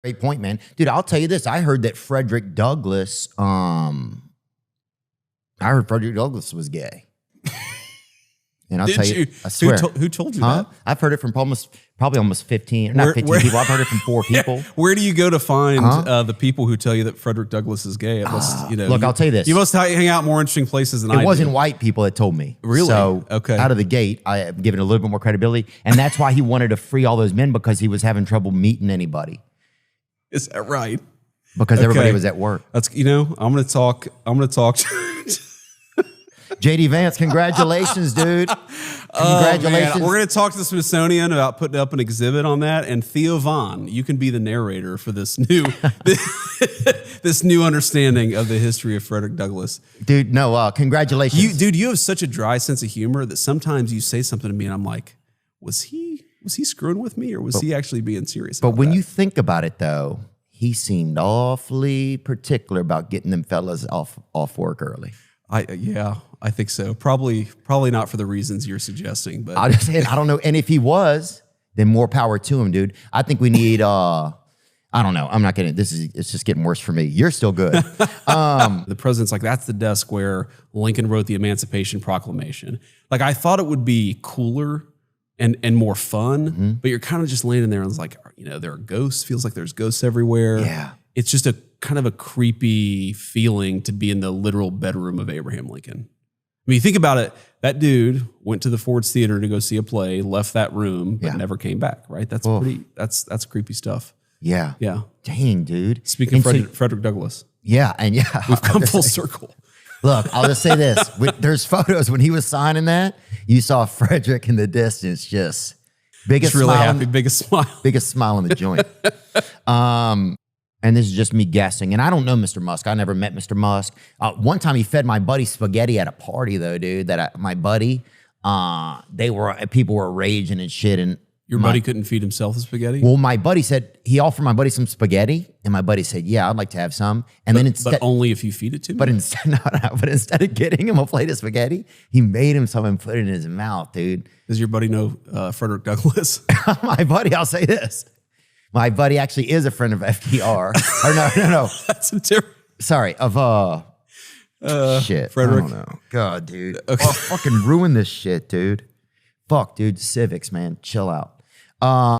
Great point, man. Dude, I'll tell you this. I heard that Frederick Douglass, was gay. And I'll tell you, I swear. Who told you that? I've heard it from probably almost 15, not 15 people. I've heard it from 4 people. Where do you go to find the people who tell you that Frederick Douglass is gay? It must, Look, I'll tell you this. You must hang out more interesting places than I do. It wasn't white people that told me. Really? So okay. Out of the gate, I am giving a little bit more credibility. And that's why he wanted to free all those men, because he was having trouble meeting anybody. Is that right? Because everybody was at work. That's, I'm going to talk. JD Vance, congratulations, dude. Congratulations. We're going to talk to the Smithsonian about putting up an exhibit on that. And Theo Von, you can be the narrator for this new this new understanding of the history of Frederick Douglass. Dude, no, congratulations. You have such a dry sense of humor that sometimes you say something to me and I'm like, was he screwing with me, or was he actually being serious? But when you think about it, though, he seemed awfully particular about getting them fellas off work early. I think so. Probably not for the reasons you're suggesting, but I don't know. And if he was, then more power to him, dude. I think we need. I don't know. I'm not getting. It's just getting worse for me. You're still good. The president's like, that's the desk where Lincoln wrote the Emancipation Proclamation. Like, I thought it would be cooler and more fun, but you're kind of just laying in there and it's like, there are ghosts. Feels like there's ghosts everywhere. Yeah. It's just a kind of a creepy feeling to be in the literal bedroom of Abraham Lincoln. I mean, you think about it, that dude went to the Ford's Theater to go see a play, left that room, but never came back, right? That's that's creepy stuff. Yeah. Yeah. Dang, dude. Speaking of Frederick Douglass. Yeah, We've come full circle. Look, I'll just say this. There's photos when he was signing that, you saw Frederick in the distance, just biggest really smile. Happy, biggest smile in the joint. And this is just me guessing. And I don't know Mr. Musk. I never met Mr. Musk. One time he fed my buddy spaghetti at a party, though, dude. My buddy, people were raging and shit. And your buddy couldn't feed himself the spaghetti? Well, my buddy said, he offered my buddy some spaghetti. And my buddy said, yeah, I'd like to have some. And but only if you feed it to me? But instead of getting him a plate of spaghetti, he made him some and put it in his mouth, dude. Does your buddy know Frederick Douglass? My buddy, I'll say this. My buddy actually is a friend of FDR. Or no. That's a different. Sorry, of shit. Frederick. I don't know. God, dude. Okay. I'll fucking ruin this shit, dude. Fuck, dude. Civics, man. Chill out.